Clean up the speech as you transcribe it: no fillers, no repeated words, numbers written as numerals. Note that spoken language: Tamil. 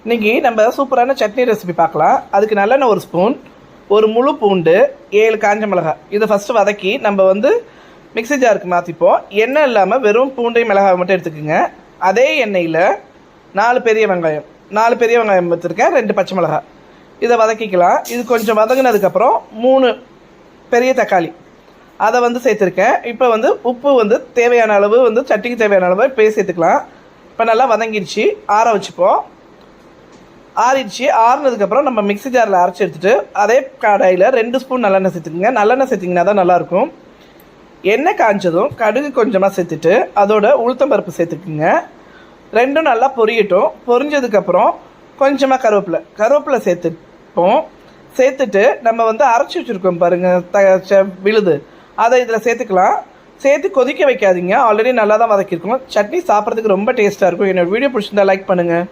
இன்றைக்கி நம்ம சூப்பரான சட்னி ரெசிபி பார்க்கலாம். அதுக்கு நல்லெண்ணெய் 1 ஸ்பூன், ஒரு முழு பூண்டு, 7 காஞ்ச மிளகாய். இதை ஃபஸ்ட்டு வதக்கி நம்ம மிக்ஸி ஜாருக்கு மாற்றிப்போம். எண்ணெய் இல்லாமல் வெறும் பூண்டையும் மிளகாய் மட்டும் எடுத்துக்கோங்க. அதே எண்ணெயில் 4 பெரிய வெங்காயம் எடுத்துருக்கேன், 2 பச்சை மிளகாய். இதை வதக்கிக்கலாம். இது கொஞ்சம் வதங்கினதுக்கப்புறம் 3 பெரிய தக்காளி அதை சேர்த்துருக்கேன். இப்போ உப்பு தேவையான அளவு சட்னிக்கு தேவையான அளவு இப்போ சேர்த்துக்கலாம். இப்போ நல்லா வதங்கிடுச்சு, ஆற வச்சுப்போம். ஆறிடுச்சு. ஆறுனதுக்கப்புறம் நம்ம மிக்ஸி ஜாரில் அரைச்சி எடுத்துகிட்டு அதே கடாயில் 2 ஸ்பூன் நல்லெண்ணெய் சேர்த்துக்குங்க. நல்லெண்ணெய் சேர்த்திங்கன்னா தான் நல்லாயிருக்கும். எண்ணெய் காய்ச்சதும் கடுகு கொஞ்சமாக சேர்த்துட்டு அதோட உளுத்தம்பருப்பு சேர்த்துக்குங்க. ரெண்டும் நல்லா பொரியட்டும். பொரிஞ்சதுக்கப்புறம் கொஞ்சமாக கருவேப்பிலை சேர்த்துப்போம். சேர்த்துட்டு நம்ம அரைச்சி வச்சுருக்கோம் பாருங்கள் விழுது, அதை இதில் சேர்த்துக்கலாம். சேர்த்து கொதிக்க வைக்காதீங்க, ஆல்ரெடி நல்லா தான் வதக்கியிருக்கோம். சட்னி சாப்பிட்றதுக்கு ரொம்ப டேஸ்ட்டாக இருக்கும். என்னோடய வீடியோ பிடிச்சிருந்தா லைக் பண்ணுங்கள்.